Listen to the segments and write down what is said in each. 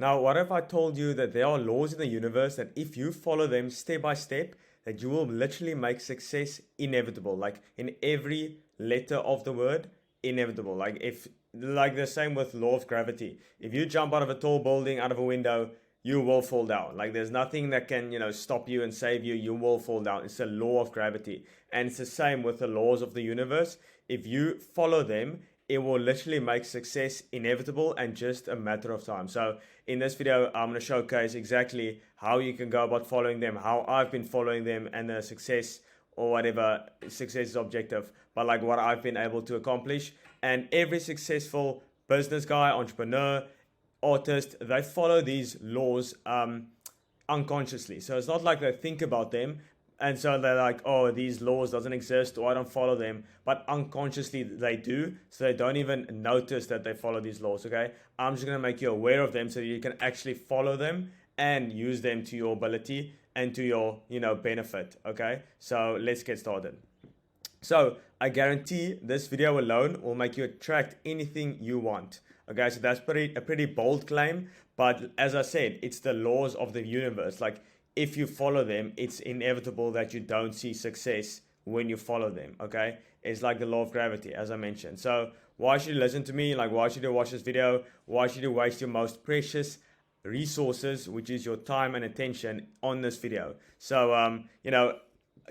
Now, what if I told you that there are laws in the universe that if you follow them step by step, that you will literally make success inevitable, like in every letter of the word, inevitable. Like the same with law of gravity. If you jump out of a tall building, out of a window, you will fall down. Like there's nothing that can, stop you and save you. You will fall down. It's a law of gravity. And it's the same with the laws of the universe. If you follow them, it will literally make success inevitable and just a matter of time. So in this video, I'm going to showcase exactly how you can go about following them, how I've been following them, and the success or whatever success is objective, but like what I've been able to accomplish. And every successful business guy, entrepreneur, artist, they follow these laws unconsciously. So it's not like they think about them and so they're like, oh, these laws doesn't exist or I don't follow them, but unconsciously they do, so they don't even notice that they follow these laws. Okay, I'm just going to make you aware of them so you can actually follow them and use them to your ability and to your benefit. Okay, so let's get started. So I guarantee this video alone will make you attract anything you want. Okay, so that's a pretty bold claim, but as I said, it's the laws of the universe. Like if you follow them, it's inevitable that you don't see success when you follow them. Okay, it's like the law of gravity, as I mentioned. So why should you listen to me? Like, why should you watch this video? Why should you waste your most precious resources, which is your time and attention, on this video? So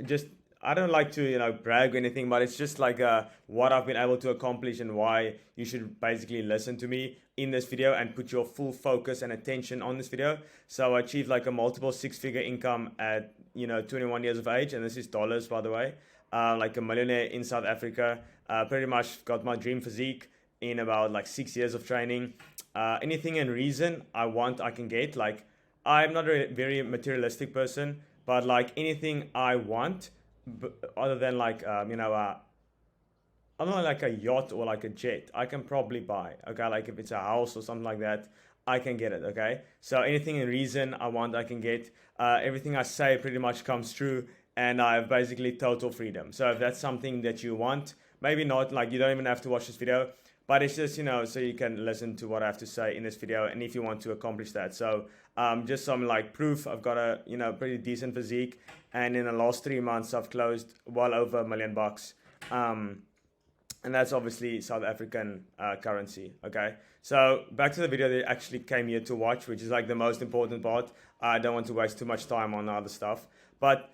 just I don't like to brag or anything, but it's just like what I've been able to accomplish and why you should basically listen to me in this video and put your full focus and attention on this video. So I achieved like a multiple six-figure income at 21 years of age, and this is dollars, by the way. Like a millionaire in South Africa. Pretty much got my dream physique in about like 6 years of training. Anything in reason I want, I can get. Like I'm not a very materialistic person, but like anything I want, other than like I'm not like a yacht or like a jet, I can probably buy. Okay, like if it's a house or something like that, I can get it. Okay, so anything in reason I want, I can get. Everything I say pretty much comes true, and I have basically total freedom. So if that's something that you want, maybe not, like you don't even have to watch this video, but it's just so you can listen to what I have to say in this video, and if you want to accomplish that. So just some like proof. I've got a pretty decent physique, and in the last 3 months I've closed well over $1 million. And that's obviously South African currency. Okay, so back to the video that actually came here to watch, which is like the most important part. I don't want to waste too much time on other stuff, but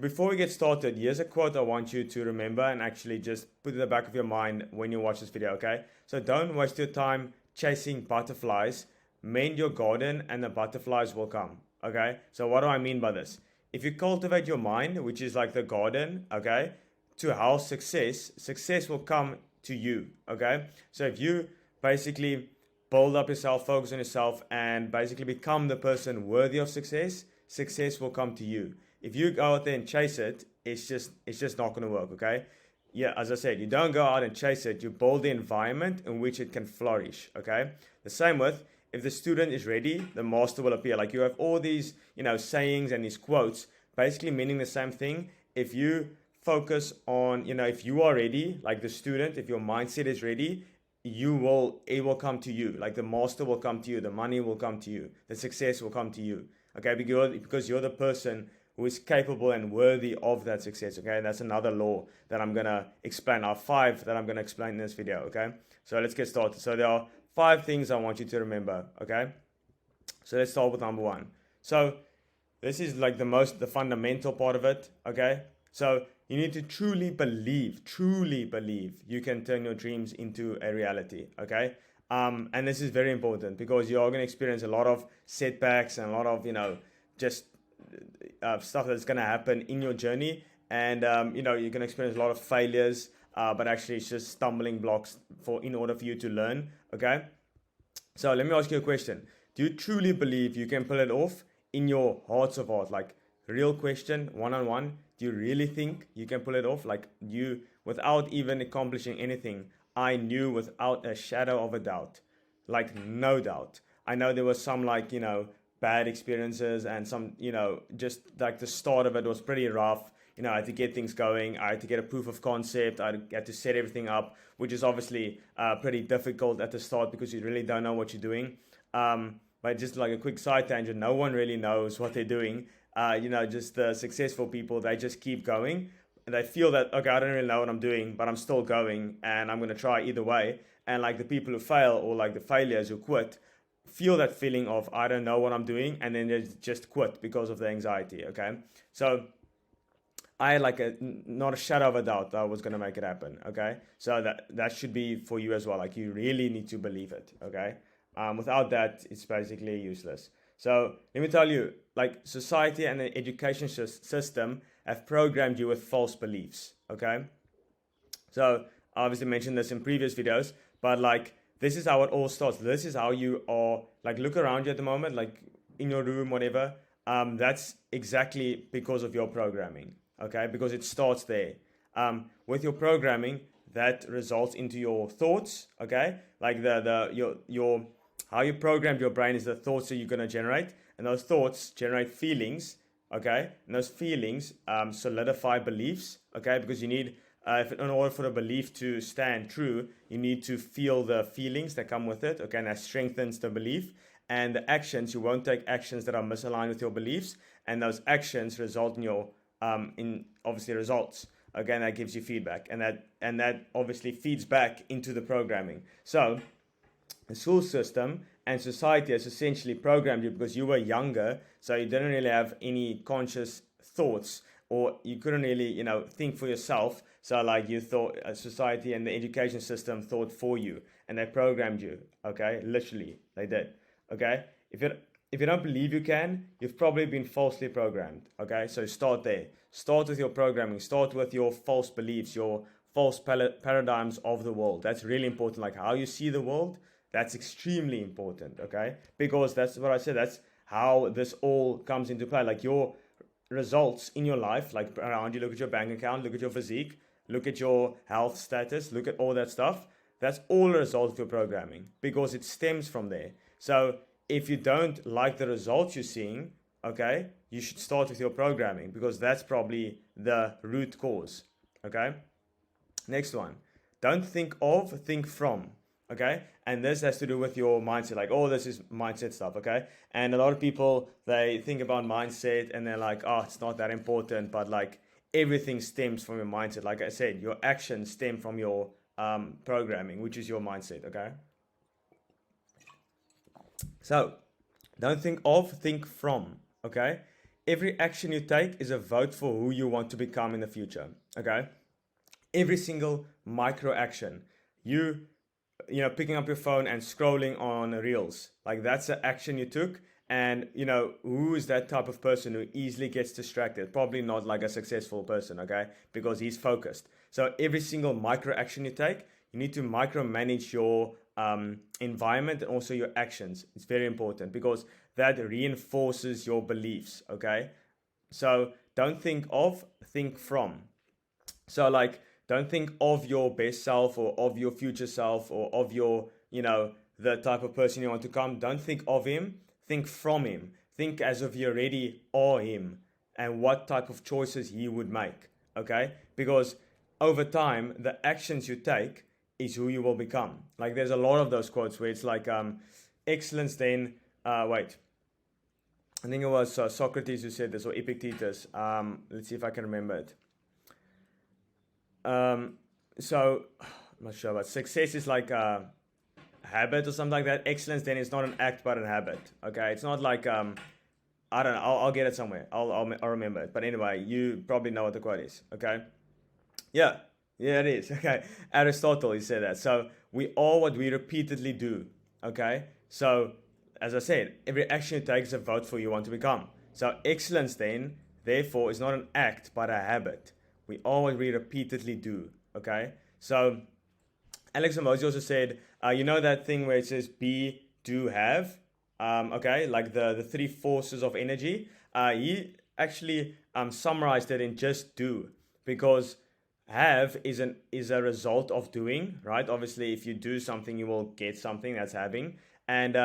before we get started, here's a quote I want you to remember and actually just put in the back of your mind when you watch this video. Okay, so don't waste your time chasing butterflies. Mend your garden and the butterflies will come. Okay, so what do I mean by this? If you cultivate your mind, which is like the garden, okay, to house success will come to you. Okay, so if you basically build up yourself, focus on yourself, and basically become the person worthy of success, success will come to you. If you go out there and chase it, it's just not going to work. Okay, yeah, as I said, you don't go out and chase it, you build the environment in which it can flourish. Okay, the same with, if the student is ready, the master will appear. Like you have all these sayings and these quotes basically meaning the same thing. If you focus on if you are ready, like the student, if your mindset is ready, it will come to you. Like the master will come to you, the money will come to you, the success will come to you. Okay, because you're the person who is capable and worthy of that success. Okay, and that's another law that I'm gonna explain. I have 5 that I'm gonna explain in this video. Okay, so let's get started. So there are 5 things I want you to remember. Okay, so let's start with number 1. So this is like the fundamental part of it. Okay, so you need to truly believe you can turn your dreams into a reality. Okay, and this is very important because you are going to experience a lot of setbacks and a lot of just stuff that's going to happen in your journey, and you're going to experience a lot of failures, but actually it's just stumbling blocks in order for you to learn. Okay, so let me ask you a question. Do you truly believe you can pull it off in your hearts of heart? Like, real question, one-on-one. Do you really think you can pull it off? Like, you, without even accomplishing anything, I knew without a shadow of a doubt, like no doubt. I know there was some bad experiences and some, just like the start of it was pretty rough. I had to get things going. I had to get a proof of concept. I had to set everything up, which is obviously pretty difficult at the start because you really don't know what you're doing. But just like a quick side tangent, no one really knows what they're doing. Just the successful people, they just keep going. And they feel that, okay, I don't really know what I'm doing, but I'm still going and I'm going to try either way. And like the people who fail, or like the failures who quit, feel that feeling of, I don't know what I'm doing. And then they just quit because of the anxiety. Okay. So I had like not a shadow of a doubt that I was going to make it happen. Okay. So that should be for you as well. Like you really need to believe it. Okay. Without that, it's basically useless. So let me tell you, like society and the education system have programmed you with false beliefs. Okay. So I obviously mentioned this in previous videos, but like this is how it all starts. This is how you are, like look around you at the moment, like in your room, whatever. That's exactly because of your programming. Okay, because it starts there. With your programming, that results into your thoughts. Okay, like your how you programmed your brain is the thoughts that you're gonna generate, and those thoughts generate feelings. Okay, and those feelings solidify beliefs. Okay, because you need in order for a belief to stand true, you need to feel the feelings that come with it. Okay, and that strengthens the belief. And the actions, you won't take actions that are misaligned with your beliefs, and those actions result in your in obviously results. Again, that gives you feedback, and that obviously feeds back into the programming. So the school system and society has essentially programmed you because you were younger, so you didn't really have any conscious thoughts, or you couldn't really think for yourself. So like you thought society and the education system thought for you, and they programmed you. Okay, literally they did. Okay, if you don't believe you can, you've probably been falsely programmed. Okay, so start there. Start with your programming. Start with your false beliefs, your false paradigms of the world. That's really important. Like how you see the world, that's extremely important. Okay, because that's what I said. That's how this all comes into play. Like your results in your life, like around you, look at your bank account, look at your physique, look at your health status, look at all that stuff. That's all a result of your programming because it stems from there. So if you don't like the results you're seeing, okay, you should start with your programming because that's probably the root cause. Okay. Next one. Don't think of, think from. Okay. And this has to do with your mindset. Like, oh, this is mindset stuff. Okay. And a lot of people, they think about mindset and they're like, oh, it's not that important. But like everything stems from your mindset. Like I said, your actions stem from your programming, which is your mindset. Okay. So, don't think of, think from, okay? Every action you take is a vote for who you want to become in the future, okay? Every single micro action, picking up your phone and scrolling on reels, like that's an action you took. And who is that type of person who easily gets distracted? Probably not like a successful person, okay? Because he's focused. So every single micro action you take, you need to micromanage your environment and also your actions. It's very important because that reinforces your beliefs. Okay, so don't think of, think from. So like don't think of your best self or of your future self or of your the type of person you want to come. Don't think of him, think from him. Think as if you already are him and what type of choices he would make. Okay, because over time the actions you take is who you will become. Like there's a lot of those quotes where it's like excellence then I think it was Socrates who said this, or Epictetus. Let's see if I can remember it. So I'm not sure, but success is like a habit or something like that. Excellence then is not an act but an habit. Okay, it's not like I don't know. I'll get it somewhere. I'll remember it. But anyway, you probably know what the quote is. Okay. Yeah, it is. Okay. Aristotle, he said that. So we are what we repeatedly do. Okay. So as I said, every action you take is a vote for who you want to become. So excellence then, therefore, is not an act but a habit. We are what we repeatedly do. Okay. So Alex Hormozi also said, that thing where it says be, do, have. Okay, like the three forces of energy. He actually summarized it in just do, because have is a result of doing, right? Obviously, if you do something, you will get something. That's having. And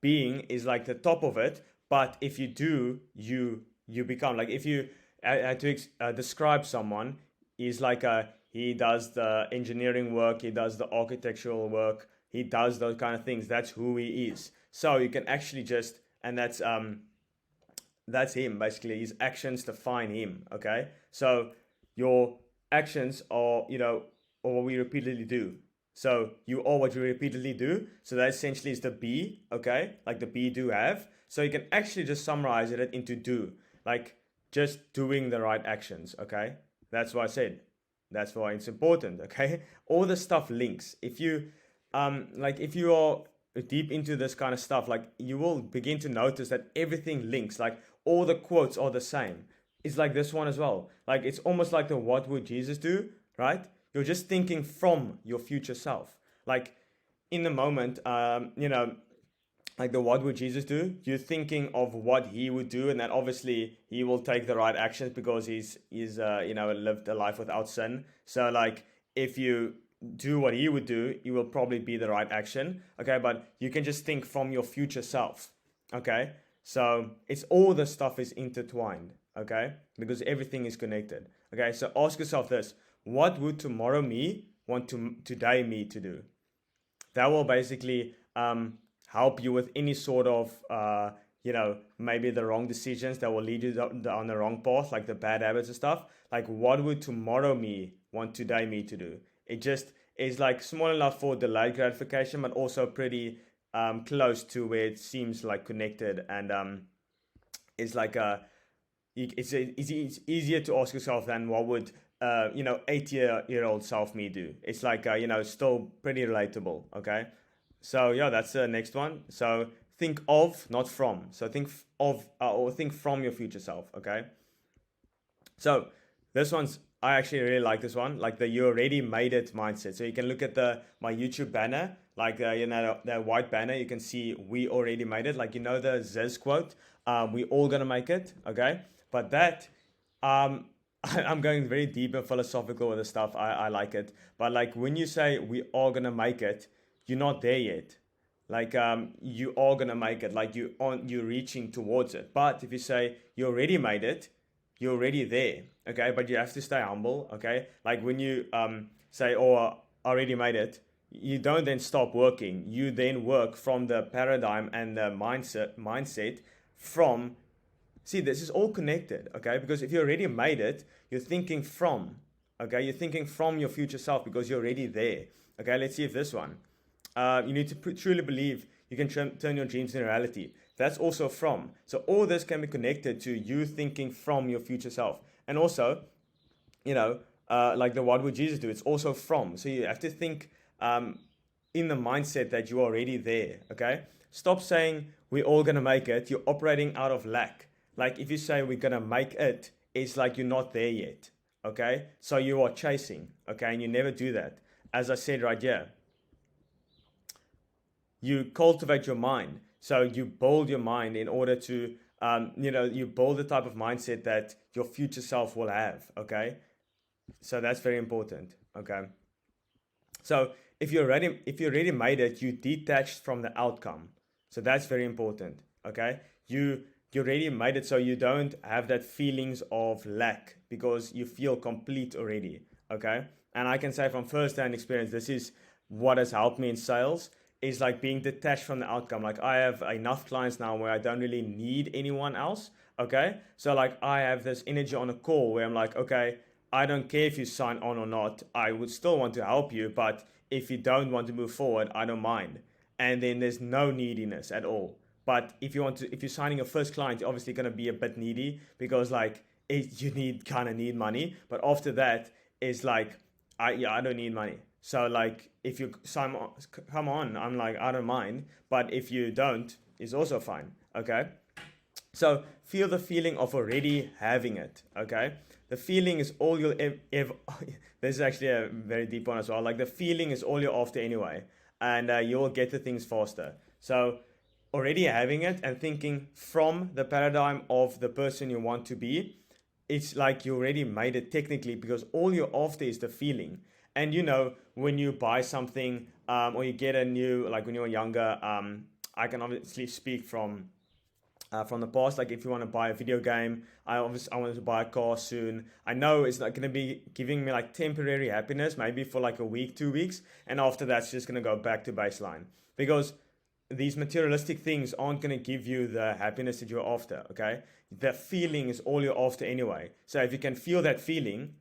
being is like the top of it. But if you do, you become. Like if you had to describe someone, is like he does the engineering work, he does the architectural work, he does those kind of things. That's who he is. So you can actually just, and that's him basically. His actions define him. Okay, so your actions are, or what we repeatedly do. So you are what you repeatedly do. So that essentially is the be. Okay, like the be, do, have. So you can actually just summarize it into do, like just doing the right actions. Okay, that's what I said. That's why it's important. Okay, all the stuff links. If you are deep into this kind of stuff, like you will begin to notice that everything links. Like all the quotes are the same. It's like this one as well. Like it's almost like the what would Jesus do, right? You're just thinking from your future self. Like in the moment, like the what would Jesus do? You're thinking of what he would do, and that obviously he will take the right actions because he's lived a life without sin. So like if you do what he would do, you will probably be the right action. Okay, but you can just think from your future self. Okay, so it's all the stuff is intertwined. Okay, because everything is connected. Okay, so ask yourself this: what would tomorrow me want today me to do? That will basically help you with any sort of maybe the wrong decisions that will lead you on the wrong path, like the bad habits and stuff. Like what would tomorrow me want today me to do? It just is like small enough for delayed gratification, but also pretty close to where it seems like connected, and it's like it's easier to ask yourself than what would 8-year-old self me do. It's like still pretty relatable. Okay, so yeah, that's the next one. So think of, not from. So think of or think from your future self. Okay, so this one's, I actually really like this one, like the you already made it mindset. So you can look at my YouTube banner, like that white banner. You can see we already made it. Like the Ziz quote, we all gonna make it. Okay, but that I'm going very deep and philosophical with this stuff. I like it, but like when you say we are gonna make it, you're not there yet. Like you are gonna make it. Like you're reaching towards it. But if you say you already made it, you're already there. Okay, but you have to stay humble. Okay, like when you say, oh, I already made it, you don't then stop working. You then work from the paradigm and the mindset from. See, this is all connected. Okay, because if you already made it, you're thinking from. Okay, you're thinking from your future self because you're already there. Okay, let's see if this one. You need to truly believe you can turn your dreams into reality. That's also from. So all this can be connected to you thinking from your future self. And also, like the what would Jesus do? It's also from. So you have to think in the mindset that you're already there. Okay? Stop saying we're all going to make it. You're operating out of lack. Like if you say we're going to make it, it's like you're not there yet. Okay? So you are chasing. Okay? And you never do that. As I said right here, you cultivate your mind. So you build your mind in order to, you build the type of mindset that your future self will have. Okay, so that's very important. Okay, so if you already made it, you detached from the outcome. So that's very important. Okay, you already made it, so you don't have that feelings of lack because you feel complete already. Okay, and I can say from first-hand experience, this is what has helped me in sales. Is like being detached from the outcome. Like I have enough clients now where I don't really need anyone else. Okay. So like I have this energy on a call where I'm like, okay, I don't care if you sign on or not. I would still want to help you. But if you don't want to move forward, I don't mind. And then there's no neediness at all. But if you're signing your first client, you're obviously going to be a bit needy because like you kind of need money. But after that, it's like, I don't need money. So like if you come on, I'm like, I don't mind. But if you don't, it's also fine. Okay. So feel the feeling of already having it. Okay. The feeling is all you'll ever. This is actually a very deep one as well. Like the feeling is all you're after anyway, and you'll get the things faster. So already having it and thinking from the paradigm of the person you want to be, it's like you already made it technically because all you're after is the feeling. And when you buy something or you get a new, like when you were younger, I can obviously speak from the past. Like if you want to buy a video game, I wanted to buy a car soon. I know it's not going to be giving me like temporary happiness, maybe for like a week, 2 weeks. And after that's just going to go back to baseline because these materialistic things aren't going to give you the happiness that you're after, okay? The feeling is all you're after anyway. So if you can feel that feeling,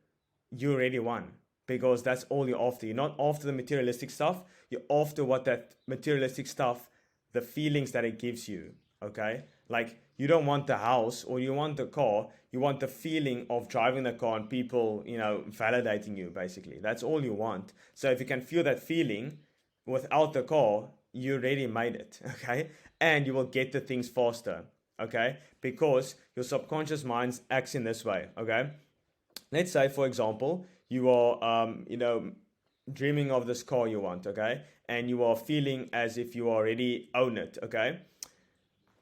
you already won, because that's all you're after. You're not after the materialistic stuff, you're after what that materialistic stuff, the feelings that it gives you, okay? Like, you don't want the house or you want the car, you want the feeling of driving the car and people, validating you, basically. That's all you want. So if you can feel that feeling without the car, you already made it, okay? And you will get the things faster, okay? Because your subconscious mind acts in this way, okay? Let's say, for example, you are, dreaming of this car you want, okay? And you are feeling as if you already own it, okay?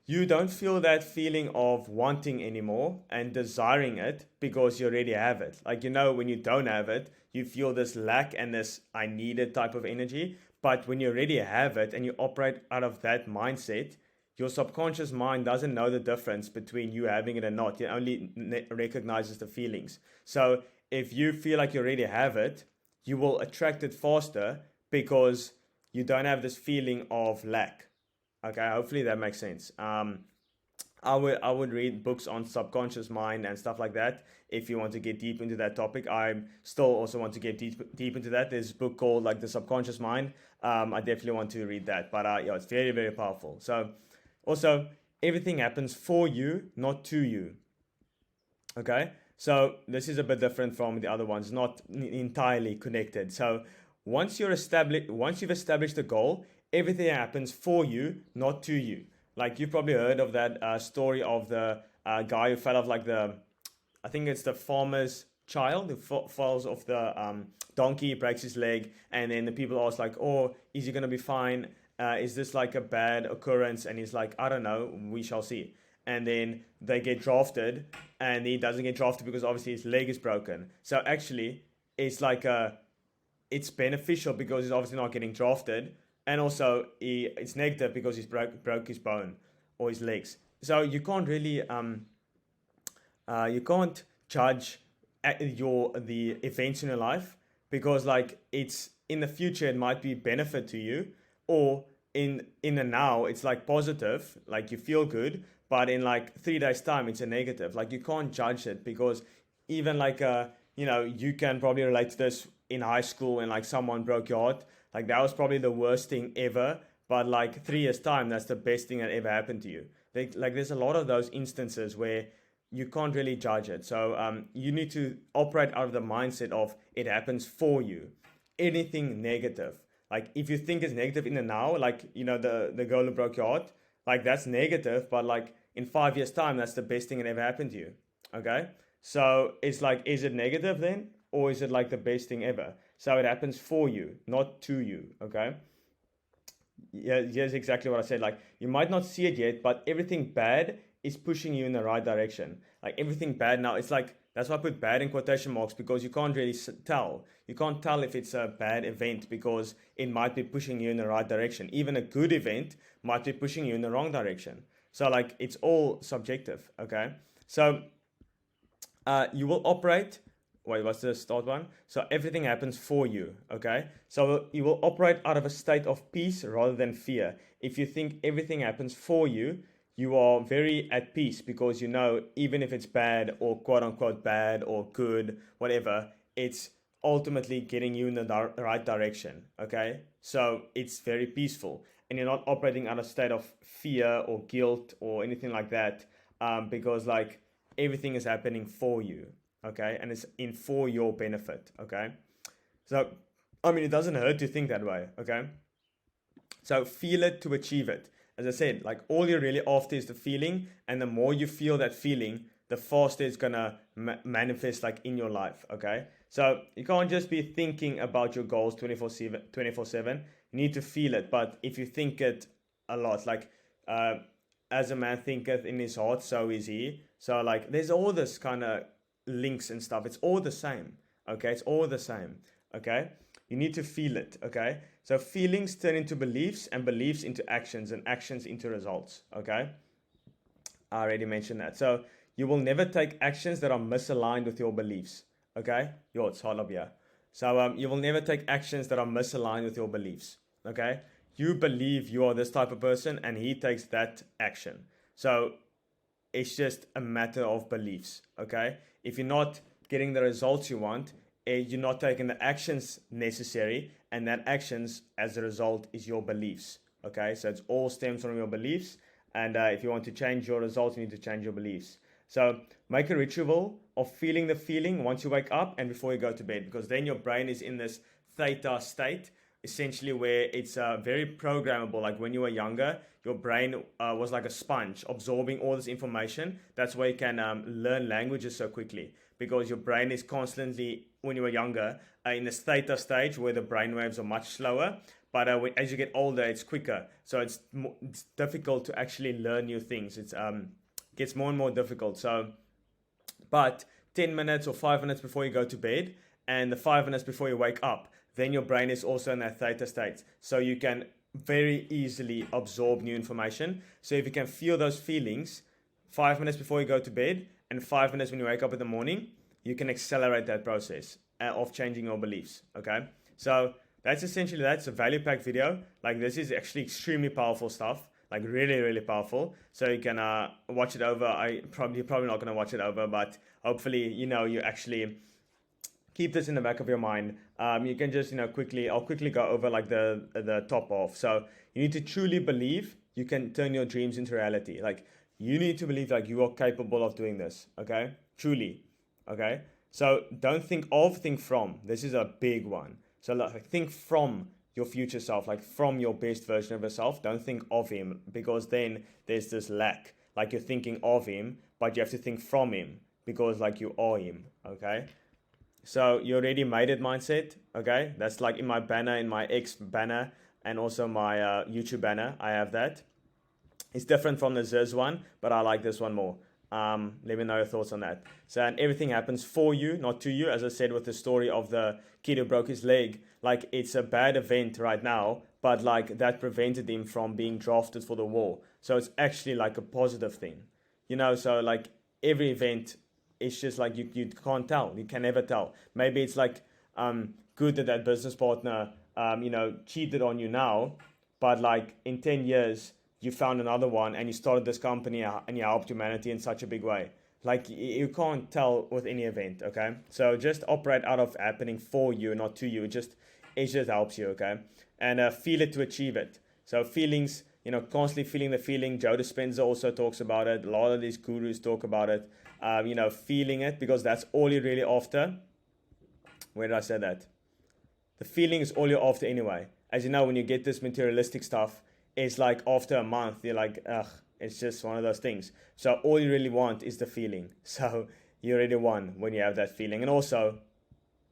You don't feel that feeling of wanting anymore and desiring it because you already have it. Like, when you don't have it, you feel this lack and this I need it type of energy. But when you already have it and you operate out of that mindset, your subconscious mind doesn't know the difference between you having it and not. It only recognizes the feelings. So if you feel like you already have it, you will attract it faster because you don't have this feeling of lack. Okay, hopefully that makes sense. I would read books on subconscious mind and stuff like that if you want to get deep into that topic. I still also want to get deep into that. There's a book called like The Subconscious Mind. I definitely want to read that. But yeah, it's very, very powerful. So also, everything happens for you, not to you. Okay, so this is a bit different from the other ones, not entirely connected. So once you've established the goal, everything happens for you, not to you. Like, you've probably heard of that story of the guy who fell off, like I think it's the farmer's child who falls off the donkey, breaks his leg, and then the people ask like, "Oh, is he gonna be fine? Is this like a bad occurrence?" And he's like, "I don't know. We shall see." And then they get drafted, and he doesn't get drafted because obviously his leg is broken. So actually, it's like it's beneficial because he's obviously not getting drafted, and also it's negative because he's broke his bone or his legs. So you can't really you can't judge the events in your life, because like, it's in the future it might be benefit to you, or in the now it's like positive, like you feel good, but in like 3 days time it's a negative. Like, you can't judge it, because even like you can probably relate to this in high school, and like someone broke your heart. Like, that was probably the worst thing ever, but like 3 years time that's the best thing that ever happened to you. Like there's a lot of those instances where you can't really judge it. So you need to operate out of the mindset of it happens for you. Anything negative, like if you think it's negative in the now, like the girl who broke your heart, like that's negative, but like in 5 years time that's the best thing that ever happened to you. Okay, so it's like, is it negative then, or is it like the best thing ever? So it happens for you, not to you. Okay, yeah, here's exactly what I said. Like, you might not see it yet, but everything bad is pushing you in the right direction. Like, everything bad now, it's like, that's why I put bad in quotation marks, because you can't really tell. You can't tell if it's a bad event, because it might be pushing you in the right direction. Even a good event might be pushing you in the wrong direction. So like, it's all subjective. Okay, so you will operate. Wait, what's the start one? So everything happens for you, okay? So you will operate out of a state of peace rather than fear. If you think everything happens for you, you are very at peace, because even if it's bad, or quote unquote bad or good, whatever, it's ultimately getting you in the right direction, okay? So it's very peaceful, and you're not operating out of a state of fear or guilt or anything like that, because like, everything is happening for you. Okay, and it's in for your benefit. Okay, so I mean, it doesn't hurt to think that way. Okay, so feel it to achieve it. As I said, like, all you're really after is the feeling, and the more you feel that feeling, the faster it's gonna manifest like in your life. Okay, so you can't just be thinking about your goals 24/7. You need to feel it. But if you think it a lot, like as a man thinketh in his heart, so is he. So like, there's all this kind of links and stuff. It's all the same. Okay, it's all the same. Okay, you need to feel it. Okay, so feelings turn into beliefs, and beliefs into actions, and actions into results. Okay, I already mentioned that. So you will never take actions that are misaligned with your beliefs. Okay, it's hard up here. So you will never take actions that are misaligned with your beliefs. Okay, you believe you are this type of person and he takes that action. So it's just a matter of beliefs, okay? If you're not getting the results you want, you're not taking the actions necessary, and that actions as a result is your beliefs, okay? So it's all stems from your beliefs, and if you want to change your results, you need to change your beliefs. So make a ritual of feeling the feeling once you wake up and before you go to bed, because then your brain is in this theta state, essentially where it's very programmable. Like when you were younger, your brain was like a sponge absorbing all this information. That's why you can learn languages so quickly, because your brain is constantly, when you were younger, in the theta stage where the brain waves are much slower. But as you get older, it's quicker. So it's difficult to actually learn new things. It's gets more and more difficult. So, but 10 minutes or 5 minutes before you go to bed and the 5 minutes before you wake up, then your brain is also in that theta state. So you can very easily absorb new information. So if you can feel those feelings 5 minutes before you go to bed and 5 minutes when you wake up in the morning, you can accelerate that process of changing your beliefs, okay? So that's a value packed video. Like this is actually extremely powerful stuff, like really, really powerful. So you can watch it over. You're probably not going to watch it over, but hopefully, you actually keep this in the back of your mind. You can just, I'll quickly go over like the top off. So you need to truly believe you can turn your dreams into reality. Like you need to believe like you are capable of doing this. Okay. Truly. Okay. So don't think of, think from. This is a big one. So like think from your future self, like from your best version of yourself. Don't think of him, because then there's this lack. Like you're thinking of him, but you have to think from him, because like you are him. Okay. So you already made it mindset, okay? That's like in my banner, in my X banner, and also my YouTube banner, I have that. It's different from the Ziz one, but I like this one more. Let me know your thoughts on that. So, and everything happens for you, not to you. As I said with the story of the kid who broke his leg, like it's a bad event right now, but like that prevented him from being drafted for the war. So it's actually like a positive thing, so like every event, it's just like you can't tell. You can never tell. Maybe it's like good that business partner cheated on you now, but like in 10 years you found another one and you started this company and you helped humanity in such a big way. Like you can't tell with any event, okay? So just operate out of happening for you, not to you. It just helps you, okay? And feel it to achieve it. So feelings, constantly feeling the feeling. Joe Dispenza also talks about it. A lot of these gurus talk about it. Feeling it, because that's all you're really after. Where did I say that? The feeling is all you're after anyway. As you know, when you get this materialistic stuff, it's like after a month, you're like, ugh, it's just one of those things. So all you really want is the feeling. So you already won when you have that feeling. And also,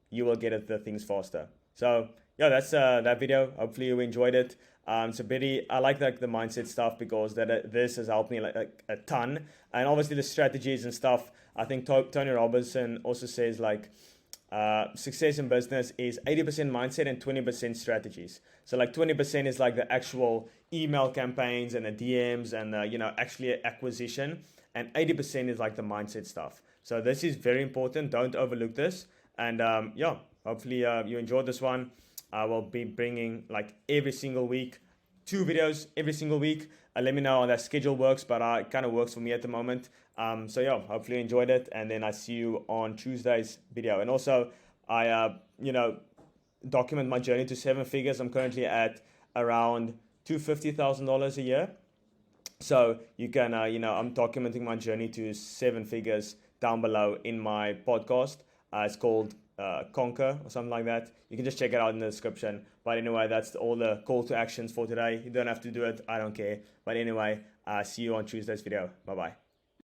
you will get the things faster. So yeah, that's that video. Hopefully you enjoyed it. I like the mindset stuff, because this has helped me like a ton. And obviously the strategies and stuff, I think Tony Robinson also says like success in business is 80% mindset and 20% strategies. So like 20% is like the actual email campaigns and the DMs and actually acquisition, and 80% is like the mindset stuff. So this is very important. Don't overlook this. And hopefully you enjoyed this one. I will be bringing like every single week 2 videos every single week. Let me know how that schedule works, but it kind of works for me at the moment. So yeah, hopefully you enjoyed it, and then I see you on Tuesday's video. And also, I document my journey to 7 figures. I'm currently at around $250,000 a year. So you can, I'm documenting my journey to 7 figures down below in my podcast. It's called Conquer or something like that. You can just check it out in the description. But anyway, that's all the call to actions for today. You don't have to do it. I don't care. But anyway, see you on Tuesday's video. Bye-bye.